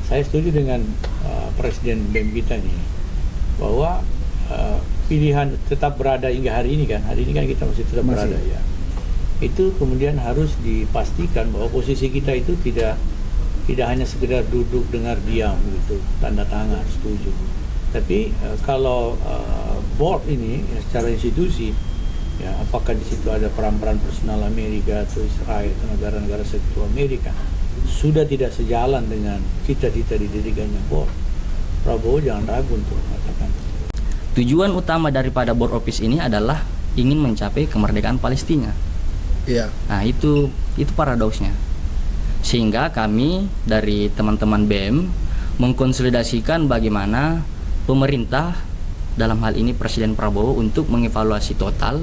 saya setuju dengan Presiden BEM kita nih, bahwa pilihan tetap berada hingga hari ini kan kita masih tetap berada ya. Itu kemudian harus dipastikan bahwa posisi kita itu tidak hanya sekedar duduk dengar diam gitu, tanda tangan setuju. Tapi kalau board ini ya, secara institusi ya, apakah di situ ada peran-peran personal Amerika atau Israel atau negara-negara sekutu Amerika sudah tidak sejalan dengan cita-cita didirikannya board, Prabowo jangan ragu untuk mengatakan. Tujuan utama daripada board office ini adalah ingin mencapai kemerdekaan Palestina. Iya. Nah, itu paradoksnya. Sehingga kami dari teman-teman BEM mengkonsolidasikan bagaimana pemerintah, dalam hal ini Presiden Prabowo, untuk mengevaluasi total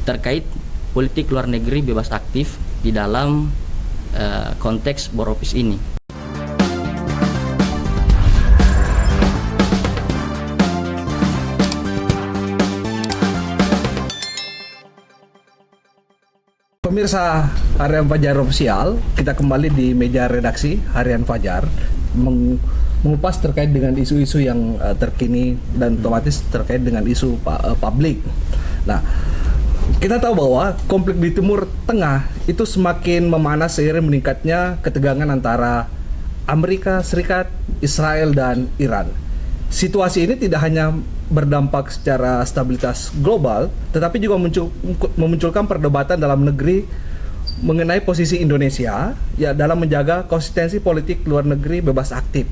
terkait politik luar negeri bebas aktif di dalam konteks board office ini. Pemirsa Harian Fajar Official, kita kembali di meja redaksi Harian Fajar mengupas terkait dengan isu-isu yang terkini dan otomatis terkait dengan isu publik. Nah, kita tahu bahwa konflik di Timur Tengah itu semakin memanas seiring meningkatnya ketegangan antara Amerika Serikat, Israel, dan Iran. Situasi ini tidak hanya berdampak secara stabilitas global, tetapi juga memunculkan perdebatan dalam negeri mengenai posisi Indonesia ya dalam menjaga konsistensi politik luar negeri bebas aktif.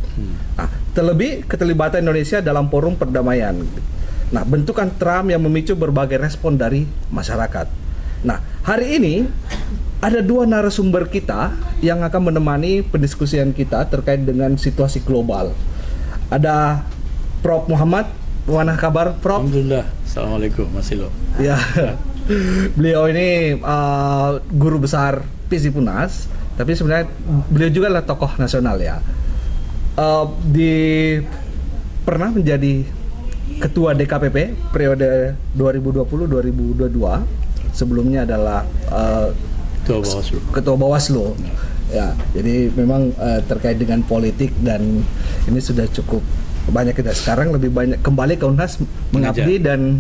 Nah, terlebih keterlibatan Indonesia dalam forum perdamaian. Nah, bentukan Trump yang memicu berbagai respon dari masyarakat. Nah, hari ini ada dua narasumber kita yang akan menemani pendiskusian kita terkait dengan situasi global. Ada Prof. Muhammad. Mana kabar, Prof? Alhamdulillah. Assalamualaikum, Mas Ilo. Ya, beliau ini guru besar Fisipnas, tapi sebenarnya beliau juga adalah tokoh nasional ya. Pernah menjadi ketua DKPP periode 2020-2022. Sebelumnya adalah ketua Bawaslu. Ya, jadi memang terkait dengan politik dan ini sudah cukup banyak kita sekarang lebih banyak kembali ke Unhas mengabdi dan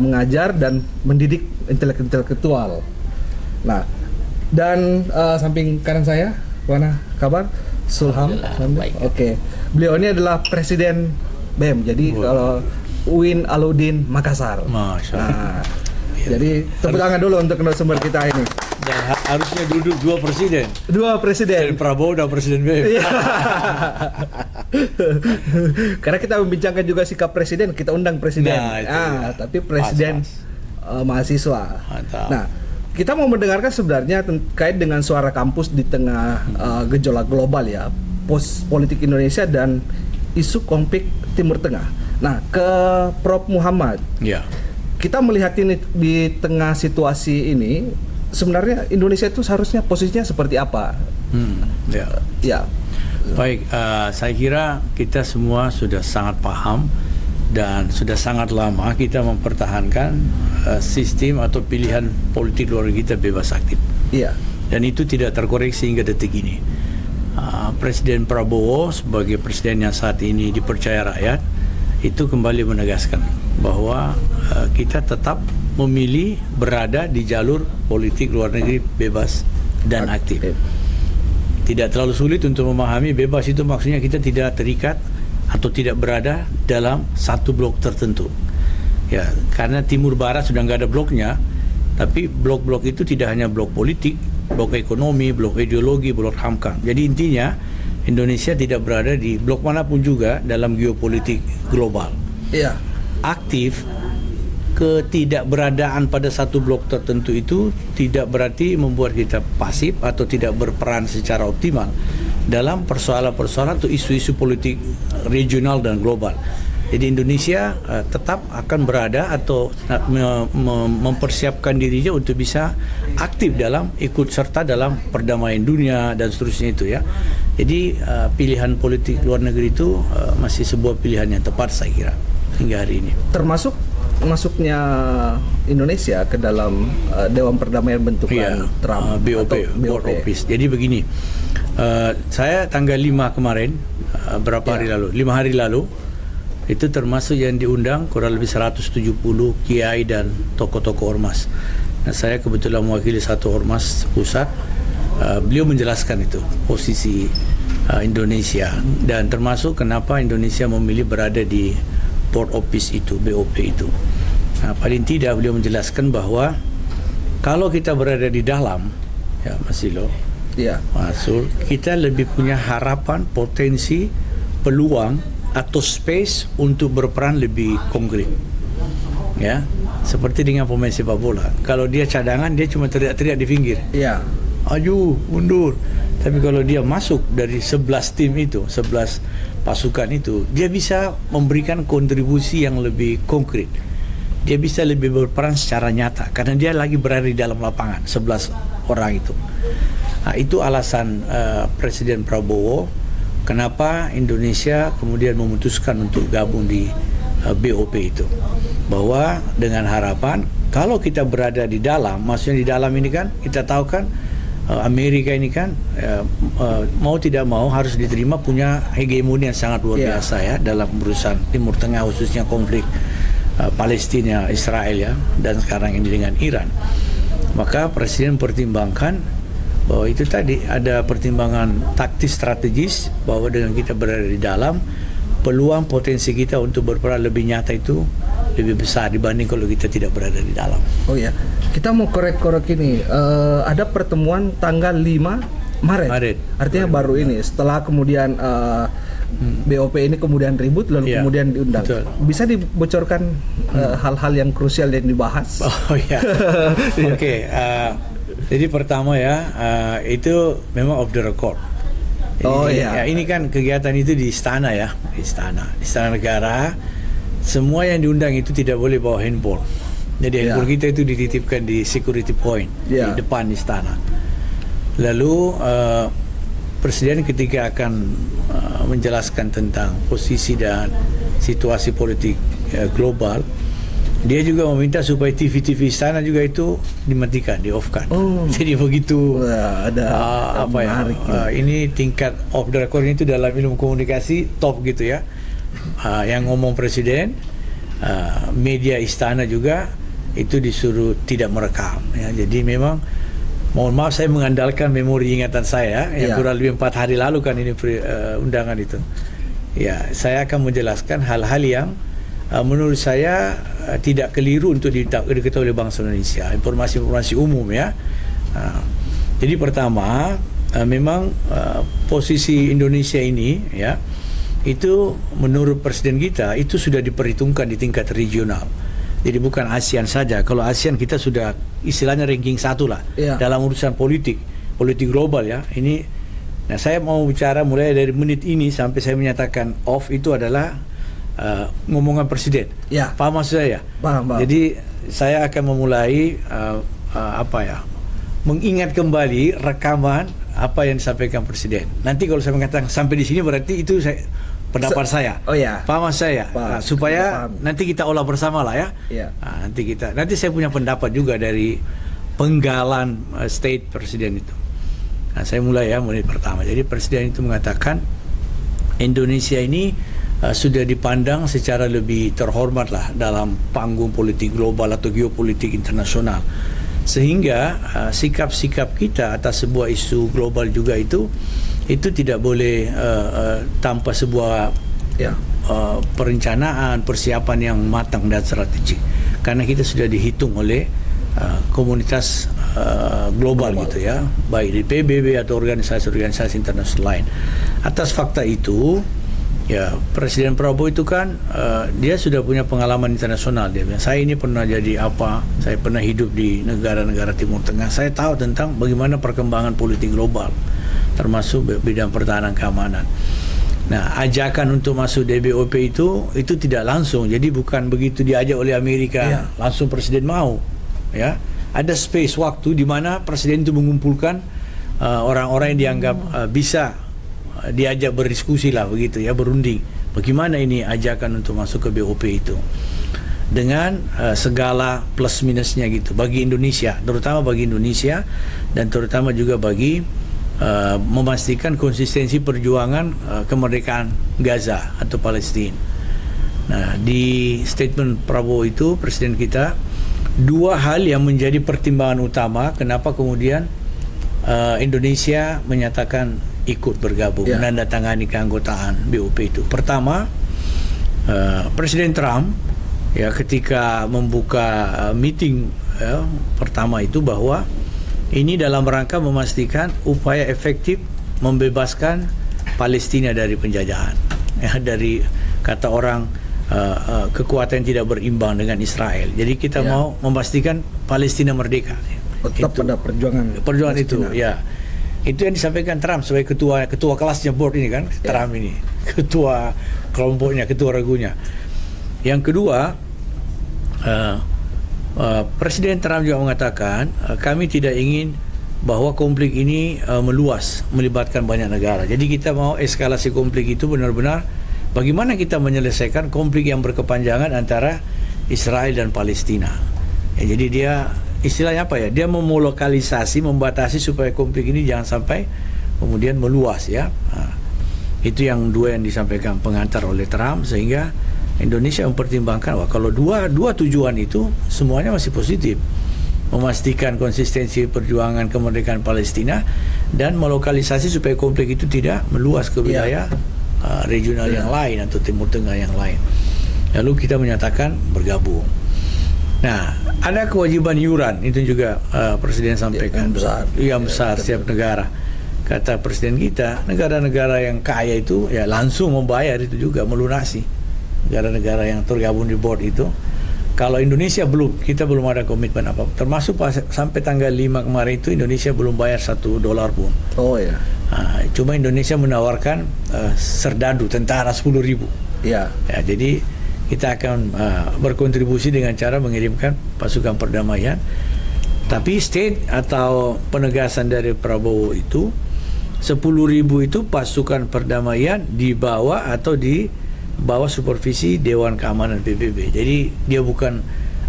mengajar dan mendidik intelektual. Nah, dan samping kanan saya, mana kabar? Sulham. Oke. Beliau ini adalah Presiden BEM. Jadi kalau Uin Aludin Makassar. Masya Allah. Nah, jadi tepuk tangan dulu untuk narasumber kita ini. Dan harusnya duduk dua presiden. Presiden Prabowo dan Presiden BEM. Karena kita membincangkan juga sikap presiden, kita undang presiden. Tapi presiden mahasiswa. Mantap. Nah, kita mau mendengarkan sebenarnya terkait dengan suara kampus di tengah gejolak global ya, politik Indonesia dan isu konflik Timur Tengah. Nah, ke Prof. Muhammad. Ya. Kita melihat ini di tengah situasi ini, sebenarnya Indonesia itu seharusnya posisinya seperti apa? Ya. Baik, saya kira kita semua sudah sangat paham dan sudah sangat lama kita mempertahankan sistem atau pilihan politik luar negeri kita bebas aktif. Iya. Dan itu tidak terkoreksi hingga detik ini. Presiden Prabowo sebagai presiden yang saat ini dipercaya rakyat itu kembali menegaskan bahwa kita tetap memilih berada di jalur politik luar negeri bebas dan aktif. Tidak terlalu sulit untuk memahami bebas itu maksudnya kita tidak terikat atau tidak berada dalam satu blok tertentu. Ya, karena Timur Barat sudah nggak ada bloknya, tapi blok-blok itu tidak hanya blok politik, blok ekonomi, blok ideologi, blok HAMKAM. Jadi intinya Indonesia tidak berada di blok manapun juga dalam geopolitik global. Iya. Aktif, ketidakberadaan pada satu blok tertentu itu tidak berarti membuat kita pasif atau tidak berperan secara optimal dalam persoalan-persoalan atau isu-isu politik regional dan global. Jadi Indonesia tetap akan berada atau mempersiapkan dirinya untuk bisa aktif dalam ikut serta dalam perdamaian dunia dan seterusnya itu ya. Jadi pilihan politik luar negeri itu masih sebuah pilihan yang tepat saya kira hingga hari ini. Termasuk masuknya Indonesia ke dalam Dewan Perdamaian bentukan Trump BOP, atau BOP. Board Office. Jadi begini, Saya tanggal 5 kemarin, berapa hari lalu? 5 hari lalu, itu termasuk yang diundang kurang lebih 170 kiai dan tokoh-tokoh ormas. Nah, saya kebetulan mewakili satu ormas pusat. Beliau menjelaskan itu posisi Indonesia dan termasuk kenapa Indonesia memilih berada di board office itu, BOP itu. Nah, paling tidak beliau menjelaskan bahwa kalau kita berada di dalam, ya Mas Silo, Ya. Masul, kita lebih punya harapan, potensi, peluang atau space untuk berperan lebih konkret. Ya, seperti dengan pemain sepak bola. Kalau dia cadangan, dia cuma teriak-teriak di pinggir. Ya. Aju, mundur. Tapi kalau dia masuk dari 11 tim itu, 11 pasukan itu, dia bisa memberikan kontribusi yang lebih konkret. Dia bisa lebih berperan secara nyata karena dia lagi berada di dalam lapangan, 11 orang itu. Nah, itu alasan Presiden Prabowo kenapa Indonesia kemudian memutuskan untuk gabung di BOP itu. Bahwa dengan harapan kalau kita berada di dalam, maksudnya di dalam ini kan kita tahu kan Amerika ini kan mau tidak mau harus diterima punya hegemoni yang sangat luar biasa ya dalam urusan Timur Tengah, khususnya konflik Palestina, Israel ya, dan sekarang ini dengan Iran. Maka Presiden pertimbangkan bahwa itu tadi ada pertimbangan taktis strategis bahwa dengan kita berada di dalam, peluang potensi kita untuk berperan lebih nyata itu lebih besar dibanding kalau kita tidak berada di dalam. Oh ya, kita mau korek-korek ini. Ada pertemuan tanggal 5 Maret. Artinya baru ini. Setelah kemudian BOP ini kemudian ribut lalu kemudian diundang. Betul. Bisa dibocorkan hal-hal yang krusial yang dibahas? Oh ya, oke. Jadi pertama ya, itu memang off the record. Ya, ini kan kegiatan itu di istana ya, di istana negara. Semua yang diundang itu tidak boleh bawa handphone. Jadi handphone kita itu dititipkan di security point di depan istana. Lalu Presiden ketika akan menjelaskan tentang posisi dan situasi politik global, dia juga meminta supaya TV-TV istana juga itu dimatikan, di-off-kan. Jadi begitu ini tingkat off the record itu dalam ilmu komunikasi top gitu ya. Yang ngomong Presiden, media istana juga itu disuruh tidak merekam ya. Jadi memang mohon maaf saya mengandalkan memori ingatan saya yang kurang lebih 4 hari lalu kan ini undangan itu. Ya, saya akan menjelaskan hal-hal yang menurut saya tidak keliru untuk diketahui oleh bangsa Indonesia, informasi-informasi umum ya. Jadi pertama memang posisi Indonesia ini ya itu menurut Presiden kita itu sudah diperhitungkan di tingkat regional. Jadi bukan ASEAN saja. Kalau ASEAN kita sudah istilahnya ranking 1 lah dalam urusan politik global ya. Ini, nah saya mau bicara mulai dari menit ini sampai saya menyatakan off itu adalah ngomongan Presiden. Paham maksud saya? Paham. Jadi saya akan memulai mengingat kembali rekaman apa yang disampaikan Presiden. Nanti kalau saya mengatakan sampai di sini berarti itu pendapat saya. Paham saya? Supaya nanti kita olah bersama lah ya. Nanti saya punya pendapat juga dari penggalan state Presiden itu. Nah, saya mulai ya menit pertama. Jadi Presiden itu mengatakan Indonesia ini sudah dipandang secara lebih terhormat lah dalam panggung politik global atau geopolitik internasional. Sehingga sikap-sikap kita atas sebuah isu global juga itu tidak boleh tanpa sebuah perencanaan, persiapan yang matang dan strategik. Karena kita sudah dihitung oleh komunitas global gitu ya, baik di PBB atau organisasi-organisasi internasional lain. Atas fakta itu, ya Presiden Prabowo itu kan dia sudah punya pengalaman internasional. Dia bilang, saya ini pernah jadi apa, saya pernah hidup di negara-negara Timur Tengah, saya tahu tentang bagaimana perkembangan politik global, termasuk bidang pertahanan keamanan. Nah, ajakan untuk masuk DBOP itu tidak langsung. Jadi bukan begitu diajak oleh Amerika langsung Presiden mau. Ya, ada space waktu di mana Presiden itu mengumpulkan orang-orang yang dianggap bisa diajak berdiskusi lah begitu ya, berunding. Bagaimana ini ajakan untuk masuk ke BOP itu dengan segala plus minusnya gitu bagi Indonesia, terutama bagi Indonesia dan terutama juga bagi memastikan konsistensi perjuangan kemerdekaan Gaza atau Palestina. Nah, di statement Prabowo itu presiden kita, dua hal yang menjadi pertimbangan utama kenapa kemudian Indonesia menyatakan ikut bergabung, menandatangani keanggotaan BOP itu. Pertama, Presiden Trump ya ketika membuka meeting pertama itu bahwa ini dalam rangka memastikan upaya efektif membebaskan Palestina dari penjajahan, ya, dari kata orang kekuatan tidak berimbang dengan Israel. Jadi kita mau memastikan Palestina merdeka. Tetap pada perjuangan itu, ya. Itu yang disampaikan Trump sebagai ketua kelasnya board ini kan, Trump ini, ketua kelompoknya, ketua regunya. Yang kedua, Presiden Trump juga mengatakan kami tidak ingin bahwa konflik ini meluas, melibatkan banyak negara. Jadi kita mau eskalasi konflik itu benar-benar bagaimana kita menyelesaikan konflik yang berkepanjangan antara Israel dan Palestina. Ya, jadi dia istilahnya apa ya? Dia memlokalisasi, membatasi supaya konflik ini jangan sampai kemudian meluas ya. Nah, itu yang dua yang disampaikan pengantar oleh Trump, sehingga Indonesia mempertimbangkan wah kalau dua tujuan itu semuanya masih positif. Memastikan konsistensi perjuangan kemerdekaan Palestina dan melokalisasi supaya konflik itu tidak meluas ke wilayah regional yang lain atau Timur Tengah yang lain. Lalu kita menyatakan bergabung. Nah, ada kewajiban iuran itu juga Presiden sampaikan. Yang besar setiap negara. Kata Presiden kita, negara-negara yang kaya itu ya langsung membayar itu juga, melunasi. Negara-negara yang tergabung di board itu. Kalau Indonesia belum, kita belum ada komitmen apa. Termasuk sampai tanggal 5 kemarin itu Indonesia belum bayar $1 pun. Oh ya. Cuma Indonesia menawarkan serdadu tentara 10.000. Ya, jadi kita akan berkontribusi dengan cara mengirimkan pasukan perdamaian. Tapi state atau penegasan dari Prabowo itu 10.000 itu pasukan perdamaian di bawah atau di bawah supervisi Dewan Keamanan PBB. Jadi dia bukan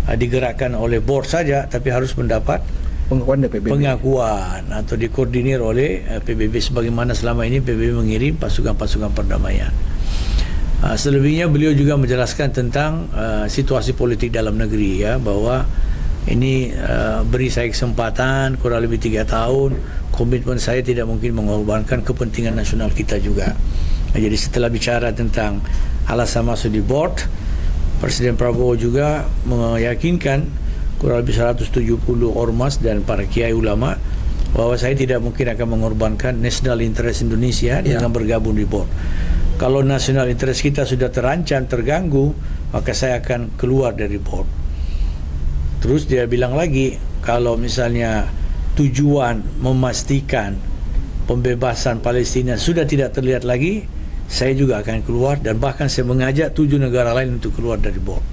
digerakkan oleh board saja, tapi harus mendapat pengakuan atau dikoordinir oleh PBB sebagaimana selama ini PBB mengirim pasukan-pasukan perdamaian. Selebihnya beliau juga menjelaskan tentang situasi politik dalam negeri ya, bahwa ini beri saya kesempatan kurang lebih 3 tahun, komitmen saya tidak mungkin mengorbankan kepentingan nasional kita juga. Jadi setelah bicara tentang alasan masuk di board, Presiden Prabowo juga meyakinkan kurang lebih 170 ormas dan para kiai ulama bahwa saya tidak mungkin akan mengorbankan national interest Indonesia dengan bergabung di board. Kalau national interest kita sudah terancam, terganggu, maka saya akan keluar dari board. Terus dia bilang lagi, kalau misalnya tujuan memastikan pembebasan Palestina sudah tidak terlihat lagi, saya juga akan keluar, dan bahkan saya mengajak 7 negara lain untuk keluar dari board.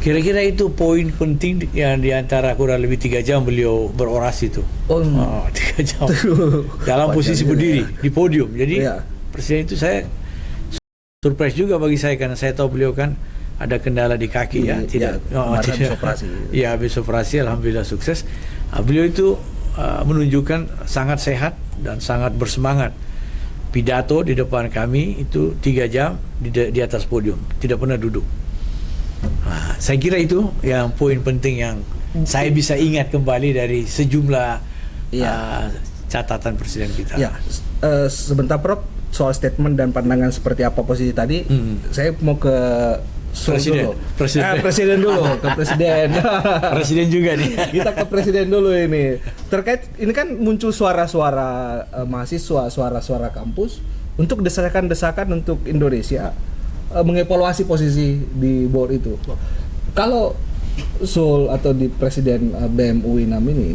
Kira-kira itu poin penting yang diantara kurang lebih 3 jam beliau berorasi itu. 3 jam dalam posisi berdiri di podium. Jadi Presiden itu saya surprise juga bagi saya, karena saya tahu beliau kan ada kendala di kaki tidak operasi. Ya, habis operasi alhamdulillah sukses. Beliau itu menunjukkan sangat sehat dan sangat bersemangat. Pidato di depan kami itu 3 jam di atas podium, tidak pernah duduk. Saya kira itu yang poin penting yang saya bisa ingat kembali dari sejumlah catatan Presiden kita. Sebentar Prof, soal statement dan pandangan seperti apa posisi tadi, saya mau ke Presiden dulu. Presiden juga nih. Kita ke Presiden dulu ini. Terkait ini kan muncul suara-suara mahasiswa, suara-suara kampus untuk desakan-desakan untuk Indonesia mengevaluasi posisi di board itu. Kalau Sul atau di Presiden BEM UINAM ini,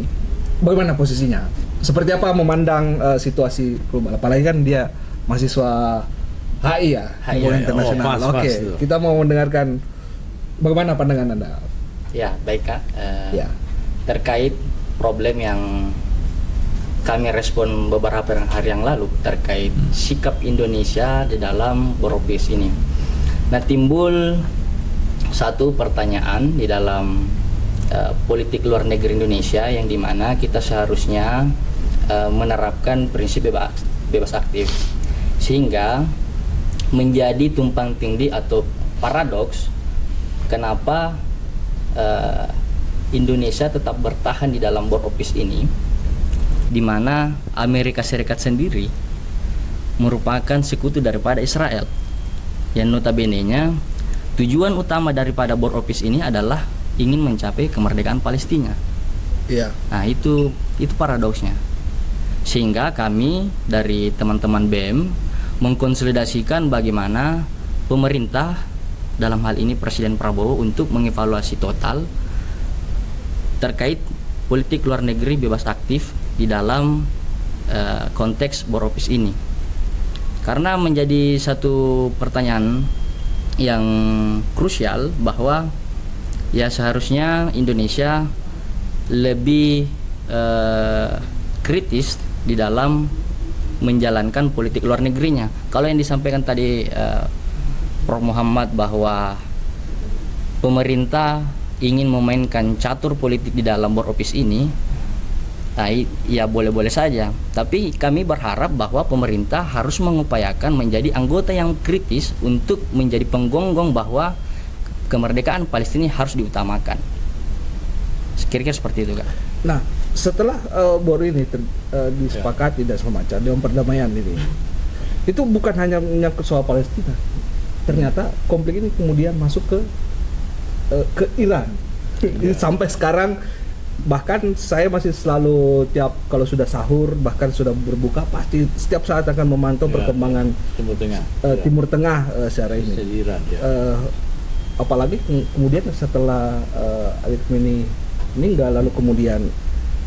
bagaimana posisinya? Seperti apa memandang situasi global? Apalagi kan dia mahasiswa HI hubungan internasional. Oke, kita mau mendengarkan bagaimana pandangan Anda. Ya, baik Kak. Terkait problem yang kami respon beberapa hari yang lalu terkait sikap Indonesia di dalam Boropis ini. Nah, timbul satu pertanyaan di dalam politik luar negeri Indonesia, yang dimana kita seharusnya menerapkan prinsip bebas aktif, sehingga menjadi tumpang tindih atau paradoks kenapa Indonesia tetap bertahan di dalam board office ini, di mana Amerika Serikat sendiri merupakan sekutu daripada Israel, yang notabene-nya tujuan utama daripada board office ini adalah ingin mencapai kemerdekaan Palestina. Iya. Nah, itu paradoksnya. Sehingga kami dari teman-teman BEM mengkonsolidasikan bagaimana pemerintah, dalam hal ini Presiden Prabowo, untuk mengevaluasi total terkait politik luar negeri bebas aktif di dalam konteks board office ini. Karena menjadi satu pertanyaan yang krusial bahwa ya seharusnya Indonesia lebih kritis di dalam menjalankan politik luar negerinya. Kalau yang disampaikan tadi Prof. Muhammad bahwa pemerintah ingin memainkan catur politik di dalam board office ini, nah, ya boleh-boleh saja. Tapi kami berharap bahwa pemerintah harus mengupayakan menjadi anggota yang kritis untuk menjadi penggonggong bahwa kemerdekaan Palestina harus diutamakan. Kira-kira seperti itu, Kak. Nah, setelah board ini disepakati dan segala macam dalam perdamaian ini, itu bukan hanya menyangkut soal Palestina. Ternyata konflik ini kemudian masuk ke Iran. Sampai sekarang bahkan saya masih selalu tiap kalau sudah sahur, bahkan sudah berbuka, pasti setiap saat akan memantau perkembangan Timur Tengah secara ini. Iran, Apalagi kemudian setelah Ali Khamenei meninggal, lalu kemudian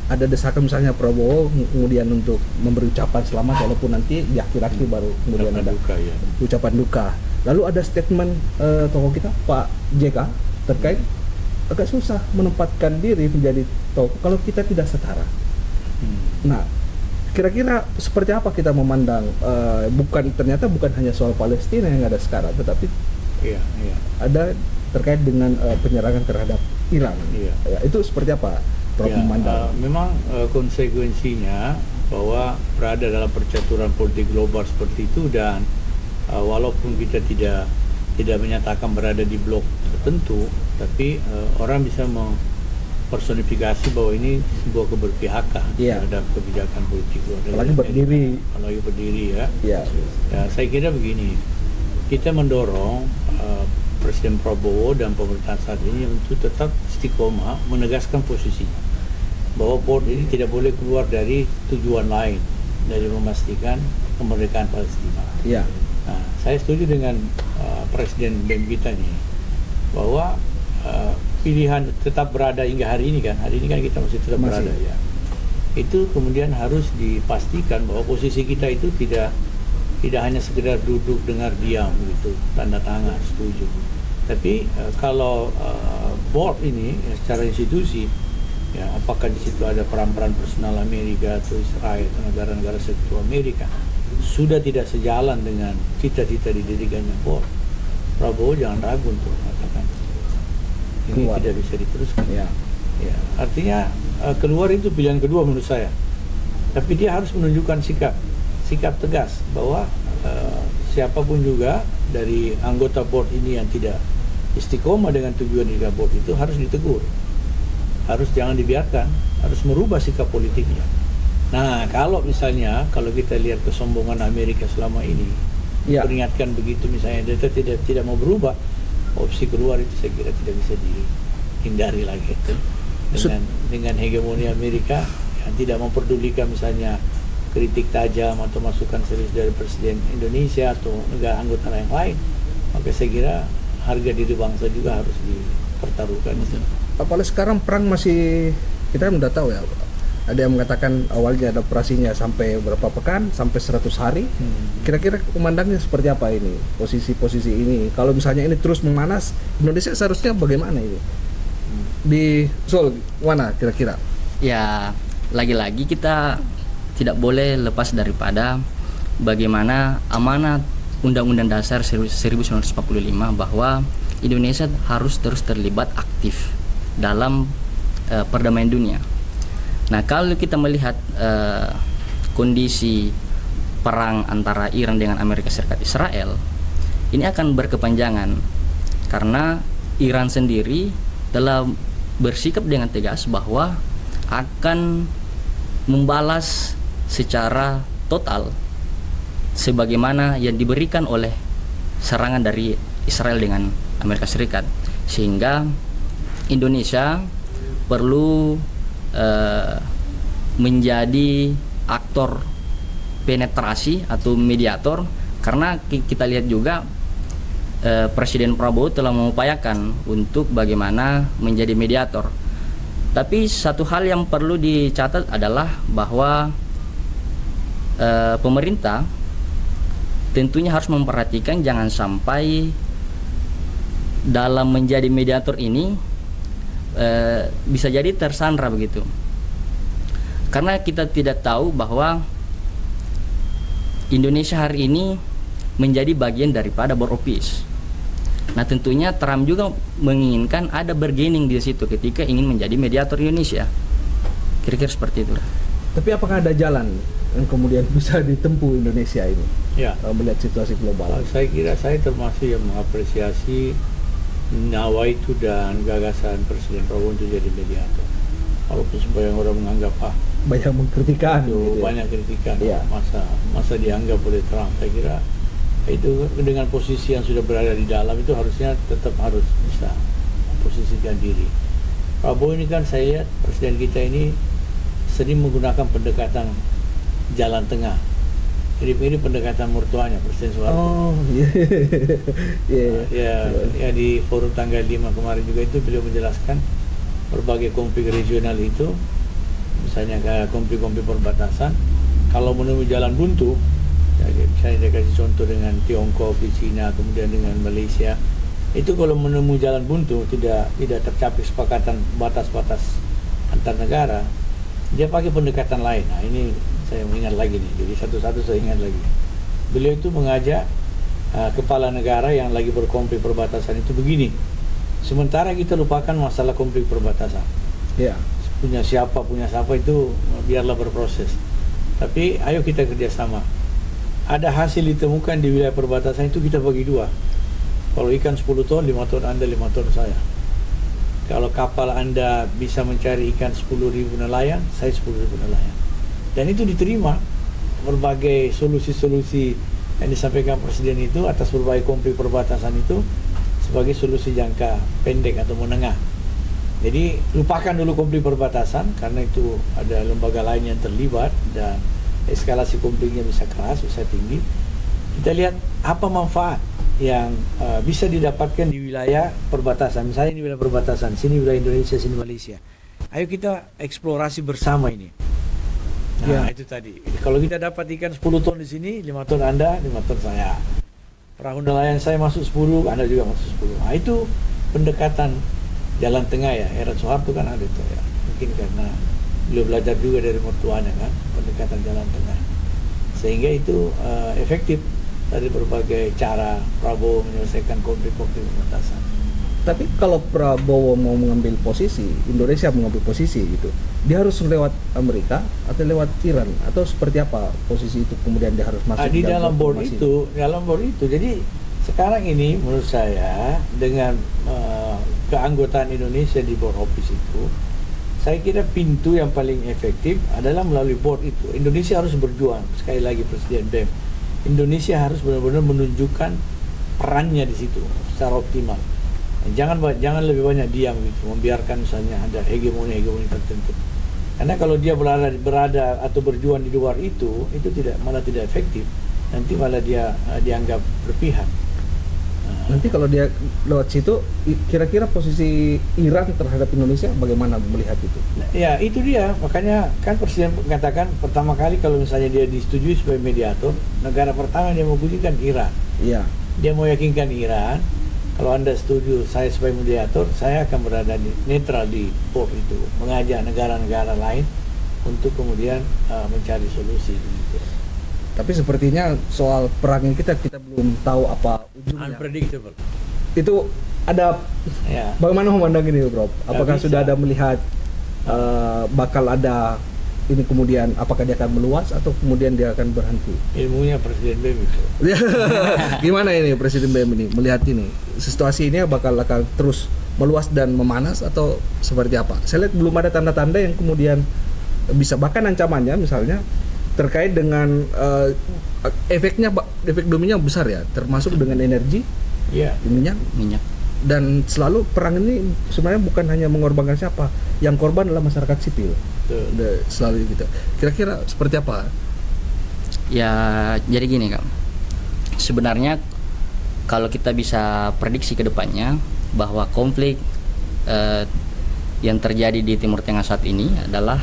ada desakan misalnya Prabowo kemudian untuk memberi ucapan selamat, walaupun nanti di akhir-akhir baru kemudian ada duka, ya. ucapan duka. Lalu ada statement tokoh kita Pak JK terkait agak susah menempatkan diri menjadi tokoh kalau kita tidak setara. Nah, kira-kira seperti apa kita memandang ternyata bukan hanya soal Palestina yang ada sekarang, tetapi ada terkait dengan penyerangan terhadap Iran. Ya, itu seperti apa Prof memandang? Memang konsekuensinya bahwa berada dalam percaturan politik global seperti itu, dan walaupun kita tidak menyatakan berada di blok tertentu, tapi orang bisa mempersonifikasi bahwa ini sebuah keberpihakan terhadap kebijakan politik luar negeri. Apalagi berdiri ya. Ya, saya kira begini, kita mendorong Presiden Prabowo dan pemerintahan saat ini untuk tetap istiqomah menegaskan posisinya bahwa board ini tidak boleh keluar dari tujuan lain dari memastikan kemerdekaan Palestina. Ya. Nah, saya setuju dengan Presiden BEM kita ini bahwa pilihan tetap berada hingga hari ini kan kita masih tetap berada ya. Itu kemudian harus dipastikan bahwa posisi kita itu tidak hanya sekedar duduk dengar diam gitu, tanda tangan setuju. Tapi kalau board ini secara institusi, ya apakah di situ ada peran-peran personal Amerika atau Israel atau negara-negara sekutu Amerika, sudah tidak sejalan dengan cita-cita didirikannya board, Prabowo jangan ragu untuk mengatakan ini tidak bisa diteruskan. Ya, artinya keluar itu pilihan kedua menurut saya. Tapi dia harus menunjukkan sikap tegas bahwa siapapun juga dari anggota board ini yang tidak istiqomah dengan tujuan di board itu harus ditegur, harus jangan dibiarkan, harus merubah sikap politiknya. Nah, kalau kita lihat kesombongan Amerika selama ini, peringatkan begitu misalnya, dia tidak mau berubah, opsi keluar itu saya kira tidak bisa dihindari lagi. Dengan hegemoni Amerika yang tidak memperdulikan misalnya kritik tajam atau masukan serius dari Presiden Indonesia atau negara anggota yang lain, maka saya kira harga diri bangsa juga harus dipertaruhkan. Apalagi sekarang perang masih, kita sudah tahu ya, ada yang mengatakan awalnya ada operasinya sampai berapa pekan, sampai 100 hari. Kira-kira pemandangnya seperti apa ini, posisi-posisi ini? Kalau misalnya ini terus memanas, Indonesia seharusnya bagaimana ini? Di Seoul, mana kira-kira? Ya, lagi-lagi kita tidak boleh lepas daripada bagaimana amanat Undang-Undang Dasar 1945 bahwa Indonesia harus terus terlibat aktif dalam perdamaian dunia. Nah, kalau kita melihat kondisi perang antara Iran dengan Amerika Serikat Israel ini akan berkepanjangan karena Iran sendiri telah bersikap dengan tegas bahwa akan membalas secara total sebagaimana yang diberikan oleh serangan dari Israel dengan Amerika Serikat, sehingga Indonesia perlu menjadi aktor penetrasi atau mediator, karena kita lihat juga Presiden Prabowo telah mengupayakan untuk bagaimana menjadi mediator. Tapi satu hal yang perlu dicatat adalah bahwa pemerintah tentunya harus memperhatikan jangan sampai dalam menjadi mediator ini bisa jadi tersandra begitu. Karena kita tidak tahu bahwa Indonesia hari ini menjadi bagian daripada Board of Peace. Nah, tentunya Trump juga menginginkan ada bargaining di situ ketika ingin menjadi mediator Indonesia. Kira-kira seperti itulah. Tapi apakah ada jalan yang kemudian bisa ditempuh Indonesia ini Ya, melihat situasi global? saya kira saya termasuk yang mengapresiasi nawaitu dan gagasan Presiden Prabowo untuk jadi mediator. Walaupun sebagian orang menganggap Banyak mengkritikan itu gitu ya. banyak kritikan, Iya. masa dianggap oleh Trump. Saya kira itu dengan posisi yang sudah berada di dalam itu harusnya tetap harus bisa memposisikan diri. Prabowo ini kan saya lihat presiden kita ini sering menggunakan pendekatan jalan tengah. Mirip-mirip pendekatan mertuanya Presiden Soeharto. Oh, iya. Iya. Ya di forum tanggal 5 kemarin juga itu beliau menjelaskan berbagai konflik regional itu, misalnya kayak konflik-konflik perbatasan, kalau menemui jalan buntu, ya, misalnya dia kasih contoh dengan Tiongkok, di Cina, kemudian dengan Malaysia, itu kalau menemui jalan buntu tidak tercapai kesepakatan batas-batas antar negara, dia pakai pendekatan lain. Nah ini saya mengingat lagi nih, jadi satu-satu saya ingat lagi. Beliau itu mengajak kepala negara yang lagi berkonflik perbatasan itu begini, sementara kita lupakan masalah konflik perbatasan. Iya. Punya siapa itu biarlah berproses. Tapi ayo kita kerjasama. Ada hasil ditemukan di wilayah perbatasan itu kita bagi dua. Kalau ikan 10 ton, 5 ton Anda, 5 ton saya. Kalau kapal Anda bisa mencari ikan 10.000 nelayan, saya 10.000 nelayan. Dan itu diterima berbagai solusi-solusi yang disampaikan Presiden itu atas berbagai konflik perbatasan itu sebagai solusi jangka pendek atau menengah. Jadi lupakan dulu konflik perbatasan karena itu ada lembaga lain yang terlibat dan eskalasi konfliknya bisa keras, bisa tinggi. Kita lihat apa manfaat yang bisa didapatkan di wilayah perbatasan. Misalnya di wilayah perbatasan, sini wilayah Indonesia, sini Malaysia. Ayo kita eksplorasi bersama ini. Nah, itu tadi. Kalau kita dapat ikan 10 ton di sini, 5 ton Anda, 5 ton saya. Perahu nelayan saya masuk 10, Anda juga masuk 10. Nah, itu pendekatan jalan tengah ya. Era Soeharto kan ada itu ya. Mungkin karena beliau belajar juga dari mertuanya kan, pendekatan jalan tengah. Sehingga itu efektif dari berbagai cara Prabowo menyelesaikan konflik-konflik perbatasan. Tapi kalau Prabowo mau mengambil posisi, Indonesia mengambil posisi gitu, dia harus lewat Amerika atau lewat Iran atau seperti apa posisi itu kemudian dia harus masuk Di dalam board diplomasi? itu. Jadi sekarang ini menurut saya dengan keanggotaan Indonesia di board office itu, saya kira pintu yang paling efektif adalah melalui board itu. Indonesia harus berjuang, sekali lagi Presiden BEM. Indonesia harus benar-benar menunjukkan perannya di situ secara optimal. Jangan lebih banyak diam gitu, membiarkan misalnya ada hegemoni tertentu. Karena kalau dia berada atau berjuang di luar itu malah tidak efektif. Nanti malah dia dianggap berpihak. Nanti kalau dia lewat situ, kira-kira posisi Iran terhadap Indonesia bagaimana melihat itu? Ya itu dia, makanya kan Presiden mengatakan pertama kali kalau misalnya dia disetujui sebagai mediator, negara pertama dia mau kunjungkan Iran. Iya. Dia mau yakinkan Iran, kalau Anda setuju saya sebagai mediator, saya akan berada netral di board itu, mengajak negara-negara lain untuk kemudian mencari solusi. Gitu. Tapi sepertinya soal perang ini kita belum tahu apa ujungnya. Unpredictable. Itu ada Ya. bagaimana memandang ini, Bro? Apakah bisa. sudah ada melihat bakal ada ini kemudian apakah dia akan meluas atau kemudian dia akan berhenti? Ilmunya Presiden BEM itu. Gimana ini Presiden BEM ini melihat ini situasi ini akan terus meluas dan memanas atau seperti apa? Saya lihat belum ada tanda-tanda yang kemudian bisa, bahkan ancamannya misalnya terkait dengan efek dominya besar ya, termasuk dengan energi, Iya. minyak. Dan selalu perang ini sebenarnya bukan hanya mengorbankan siapa, yang korban adalah masyarakat sipil. Betul. Selalu gitu. Kira-kira seperti apa? Ya, jadi gini Kak. Sebenarnya kalau kita bisa prediksi ke depannya bahwa konflik yang terjadi di Timur Tengah saat ini adalah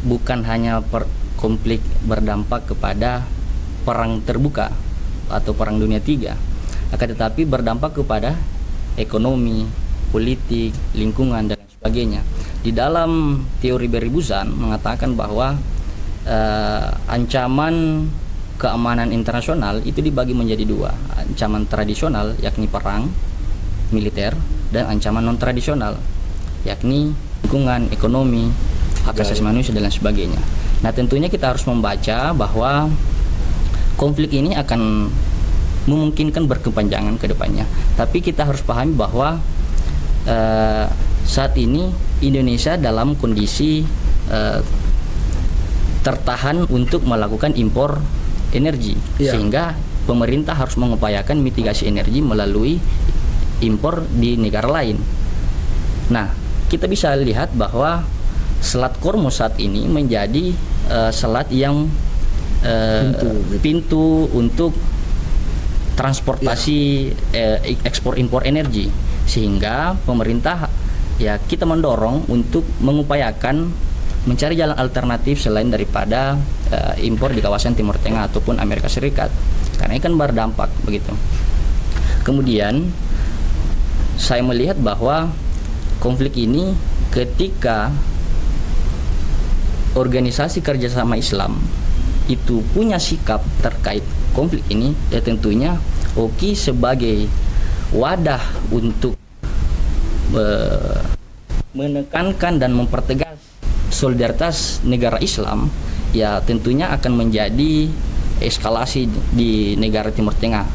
bukan hanya konflik berdampak kepada perang terbuka atau perang dunia tiga, akan tetapi berdampak kepada ekonomi, politik, lingkungan dan sebagainya. Di dalam teori Barry Busan mengatakan bahwa ancaman keamanan internasional itu dibagi menjadi dua, ancaman tradisional yakni perang militer dan ancaman non tradisional yakni lingkungan, ekonomi, hak asasi manusia dan lain sebagainya. Nah, tentunya kita harus membaca bahwa konflik ini akan memungkinkan berkepanjangan ke depannya. Tapi kita harus pahami bahwa saat ini Indonesia dalam kondisi tertahan untuk melakukan impor energi, sehingga pemerintah harus mengupayakan mitigasi energi melalui impor di negara lain. Nah, kita bisa lihat bahwa Selat Kormo saat ini menjadi selat yang pintu untuk transportasi ekspor impor energi, sehingga pemerintah kita mendorong untuk mengupayakan mencari jalan alternatif selain daripada impor di kawasan Timur Tengah ataupun Amerika Serikat, karena ini kan berdampak begitu. Kemudian saya melihat bahwa konflik ini ketika organisasi kerjasama Islam itu punya sikap terkait konflik ini, ya tentunya OKI sebagai wadah untuk menekankan dan mempertegas solidaritas negara Islam, ya tentunya akan menjadi eskalasi di negara Timur Tengah,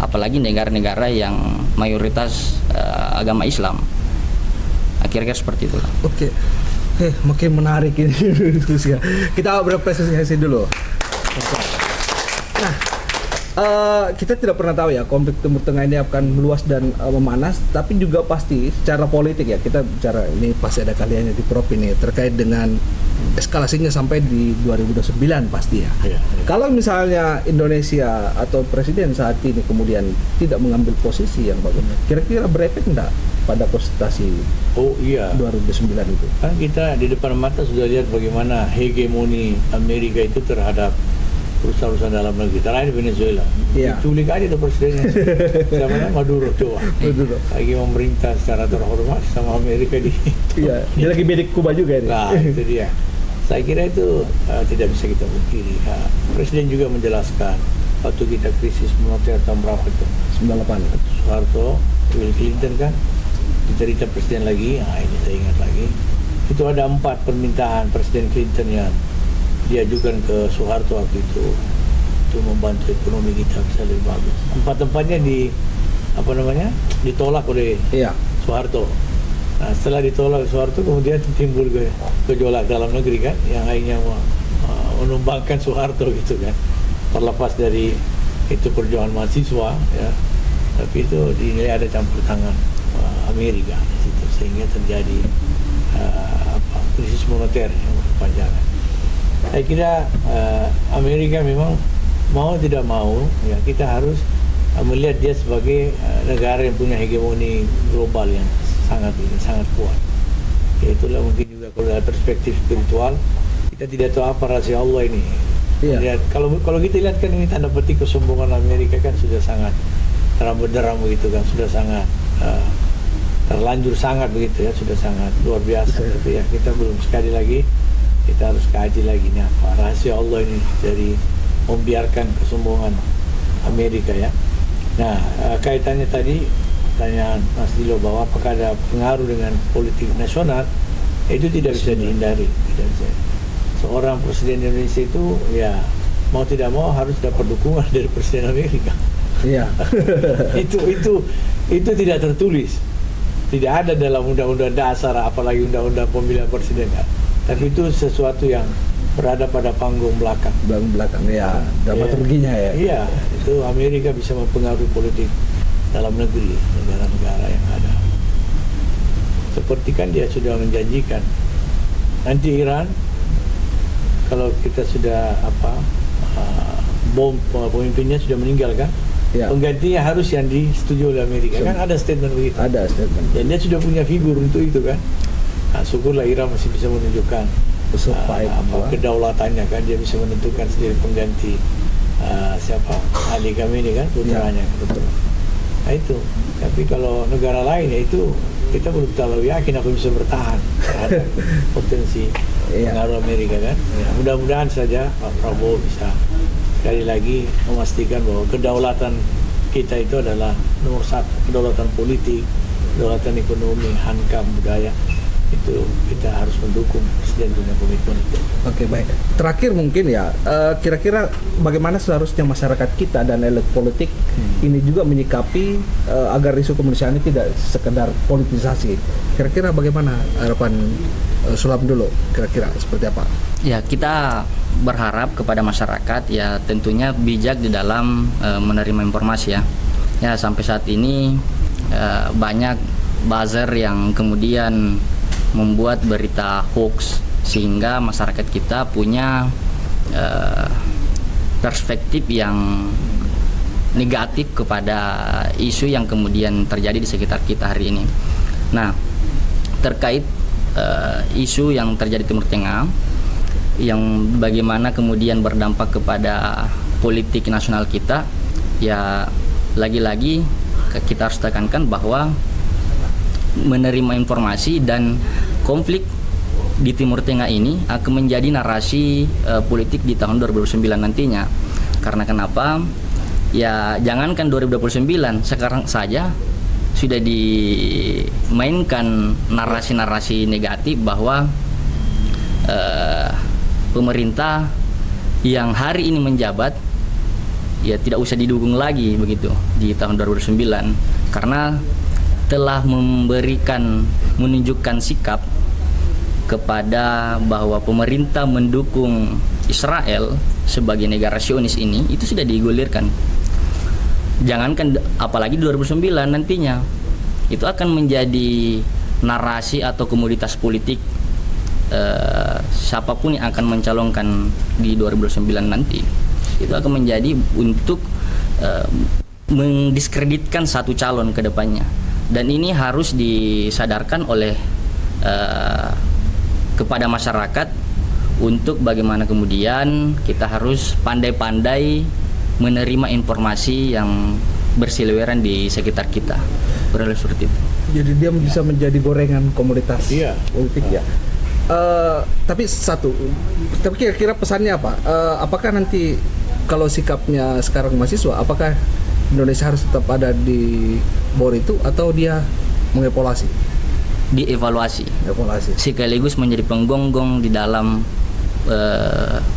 apalagi negara-negara yang mayoritas agama Islam. Akhirnya seperti itu. Oke, makin menarik ini diskusi. Kita berapresiasi dulu. Nah, kita tidak pernah tahu ya konflik Timur Tengah ini akan meluas dan memanas, tapi juga pasti secara politik ya, kita bicara ini pasti ada kaliannya di Prop ini terkait dengan eskalasinya sampai di 2029 pasti ya. Kalau misalnya Indonesia atau Presiden saat ini kemudian tidak mengambil posisi yang bagus, kira-kira berefek enggak pada konsultasi 2009 itu? Kan kita di depan mata sudah lihat bagaimana hegemoni Amerika itu terhadap perusahaan dalam negeri. Terakhir Venezuela, diculik aja tuh presidennya. Namanya Maduro, coba. Lagi memerintah secara terhormat sama Amerika di. Iya, dia lagi bedik Kuba juga ini. Nah, itu dia. Saya kira itu tidak bisa kita pungkiri. Presiden juga menjelaskan waktu kita krisis moneter tahun berapa itu? 98. Soeharto, Bill Clinton kan, cerita presiden lagi. Nah, ini saya ingat lagi. Itu ada 4 permintaan Presiden Clinton yang diajukan ke Soeharto waktu itu untuk membantu ekonomi kita bisa lebih bagus. 4-empatnya ditolak oleh Soeharto. Nah, setelah ditolak Soeharto, kemudian timbul gejolak dalam negeri kan, yang akhirnya menumbangkan Soeharto gitu kan. Terlepas dari itu perjuangan mahasiswa ya, tapi itu dinilai ada campur tangan Amerika di situ, sehingga terjadi krisis moneter yang berkepanjangan. Saya kira Amerika memang mau tidak mau ya kita harus melihat dia sebagai negara yang punya hegemoni global yang sangat kuat. Ya, itulah mungkin juga kalau dari perspektif spiritual kita tidak tahu apa rahasia Allah ini. Lihat, kalau kita lihat kan ini tanda petik kesombongan Amerika kan sudah sangat terang benderang begitu kan, sudah sangat terlanjur sangat begitu ya, sudah sangat luar biasa. Tapi ya kita belum, sekali lagi kita harus kaji lagi nih apa rahasia Allah ini dari membiarkan kesombongan Amerika ya. Nah, kaitannya tadi pertanyaan Mas Dilo bahwa apakah ada pengaruh dengan politik nasional, itu tidak bisa dihindari, tidak bisa. seorang presiden Indonesia itu ya mau tidak mau harus dapat dukungan dari presiden Amerika. Iya. itu tidak tertulis, tidak ada dalam undang-undang dasar, apalagi undang-undang pemilihan presiden kan. Tapi itu sesuatu yang berada pada panggung belakang. Belakang ya, dramaturginya ya. Iya, itu Amerika bisa mempengaruhi politik dalam negeri negara-negara yang ada. Seperti kan dia sudah menjanjikan nanti Iran kalau kita sudah bom pemimpinnya sudah meninggal kan, Ya. penggantinya harus yang disetujui oleh Amerika kan, ada statement begitu. Ada statement. Dan dia sudah punya figur untuk itu kan. Nah, syukurlah Iran masih bisa menunjukkan kedaulatannya kan, dia bisa menentukan sendiri pengganti siapa Ali Khamenei kan, putranya. Betul. Nah itu, tapi kalau negara lain ya itu kita belum terlalu yakin apa bisa bertahan terhadap potensi pengaruh Amerika kan. Ya, mudah-mudahan saja Pak Prabowo bisa sekali lagi memastikan bahwa kedaulatan kita itu adalah nomor satu, kedaulatan politik, kedaulatan ekonomi, hankam, budaya. Itu kita harus mendukung presiden punya komitmen itu. Oke, baik. Terakhir mungkin ya, kira-kira bagaimana seharusnya masyarakat kita dan elit politik ini juga menyikapi agar isu kemanusiaan ini tidak sekedar politisasi. Kira-kira bagaimana harapan Sulam dulu, kira-kira seperti apa? Ya, kita berharap kepada masyarakat ya tentunya bijak di dalam menerima informasi ya. Ya, sampai saat ini banyak buzzer yang kemudian membuat berita hoax sehingga masyarakat kita punya perspektif yang negatif kepada isu yang kemudian terjadi di sekitar kita hari ini. Nah, terkait isu yang terjadi di Timur Tengah yang bagaimana kemudian berdampak kepada politik nasional kita, ya lagi-lagi kita harus tekankan bahwa menerima informasi dan konflik di Timur Tengah ini akan menjadi narasi politik di tahun 2029 nantinya. Karena kenapa? Ya jangankan 2029, sekarang saja sudah dimainkan narasi-narasi negatif bahwa pemerintah yang hari ini menjabat ya tidak usah didukung lagi begitu di tahun 2029 karena telah menunjukkan sikap kepada bahwa pemerintah mendukung Israel sebagai negara Zionis ini itu sudah digulirkan. Jangankan apalagi 2009 nantinya itu akan menjadi narasi atau komoditas politik siapapun yang akan mencalonkan di 2009 nanti itu akan menjadi untuk mendiskreditkan satu calon ke depannya. Dan ini harus disadarkan oleh kepada masyarakat untuk bagaimana kemudian kita harus pandai-pandai menerima informasi yang berseliweran di sekitar kita. Kurang lebih seperti itu. Jadi dia bisa menjadi gorengan komoditas politik ya. Tapi kira-kira pesannya apa? Apakah nanti kalau sikapnya sekarang mahasiswa, apakah Indonesia harus tetap ada di bawah itu atau dia mengevaluasi? Dievaluasi. Sekaligus menjadi penggonggong di dalam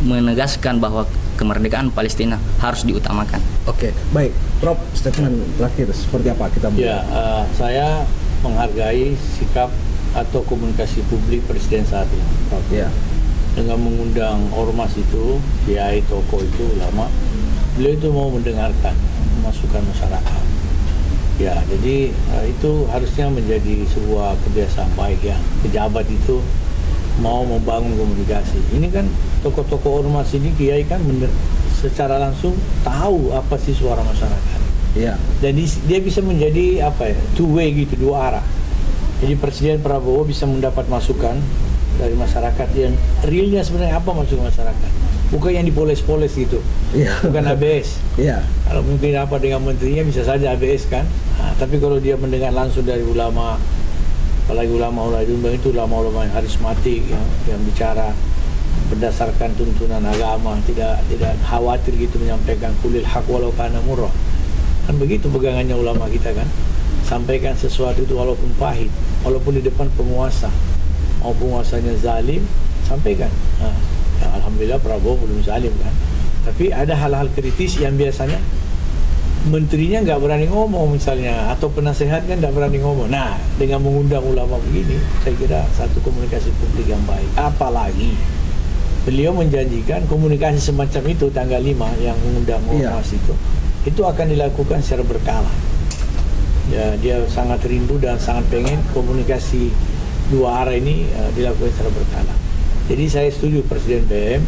menegaskan bahwa kemerdekaan Palestina harus diutamakan. Oke, baik. Prof, statement terakhir seperti apa kita mulai? Ya, saya menghargai sikap atau komunikasi publik Presiden saat ini, Prof. Ya. Dengan mengundang ormas itu, kiai, tokoh itu, ulama, beliau itu mau mendengarkan masukan masyarakat. Ya, jadi itu harusnya menjadi sebuah kebiasaan baik ya. Pejabat itu mau membangun komunikasi. Ini kan tokoh-tokoh ormas ini, kiai kan secara langsung tahu apa sih suara masyarakat. Ya. Jadi dia bisa menjadi two way gitu, dua arah. Jadi Presiden Prabowo bisa mendapat masukan dari masyarakat yang realnya sebenarnya apa masukan masyarakat. Bukan yang dipoles-poles gitu, bukan ABS. Kalau mungkin dengan menterinya bisa saja ABS kan. Nah, tapi kalau dia mendengar langsung dari ulama, apalagi ulama-ulama itu ulama-ulama yang karismatik yang bicara berdasarkan tuntunan agama, tidak khawatir gitu menyampaikan kulil haq walau kana murrah. Kan begitu pegangannya ulama kita kan. Sampaikan sesuatu itu walaupun pahit, walaupun di depan penguasa, mau penguasanya zalim, sampaikan. Nah, alhamdulillah Prabowo belum zalim kan. Tapi ada hal-hal kritis yang biasanya menterinya nggak berani ngomong misalnya, atau penasehat kan nggak berani ngomong. Nah, dengan mengundang ulama begini, saya kira satu komunikasi publik yang baik. Apalagi beliau menjanjikan komunikasi semacam itu tanggal 5 yang mengundang ormas itu akan dilakukan secara berkala. Ya, dia sangat rindu dan sangat pengen komunikasi dua arah ini dilakukan secara berkala. Jadi saya setuju Presiden BM,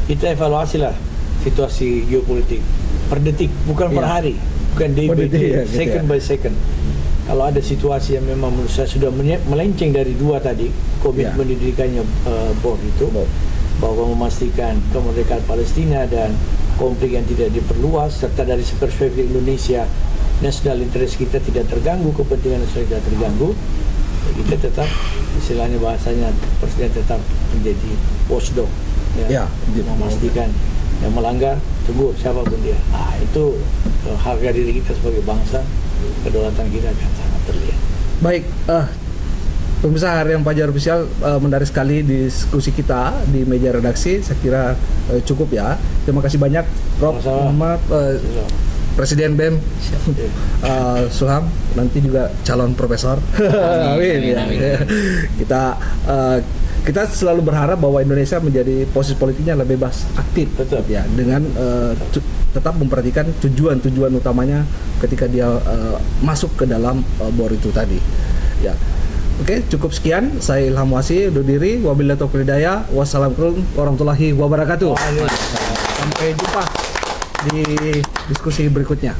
kita evaluasilah situasi geopolitik per detik, bukan per hari, bukan day by day, second by second. Kalau ada situasi yang memang menurut saya sudah melenceng dari dua tadi, komitmen didirikannya BOR itu, bahwa memastikan kemerdekaan Palestina dan konflik yang tidak diperluas, serta dari perspektif Indonesia, national interest kita tidak terganggu, kepentingan nasional tidak terganggu, kita tetap, istilahnya bahasanya, Presiden tetap menjadi watchdog, memastikan yang melanggar, tunggu siapapun dia. Nah, itu harga diri kita sebagai bangsa, kedaulatan kita akan sangat terlihat. Baik, pemirsa Harian Fajar Official, menarik sekali diskusi kita di meja redaksi. Saya kira cukup ya. Terima kasih banyak Prof. Muhammad, Presiden BEM, Suham, nanti juga calon profesor. Amin. Kita selalu berharap bahwa Indonesia menjadi posisi politiknya lebih bebas, aktif, ya, dengan tetap memperhatikan tujuan utamanya ketika dia masuk ke dalam BOR itu tadi. Ya. Oke, cukup sekian. Saya Ilham Wasi, undur diri. Wabillahi taufiq wal hidayah. Wassalamualaikum warahmatullahi wabarakatuh. Sampai jumpa di diskusi berikutnya.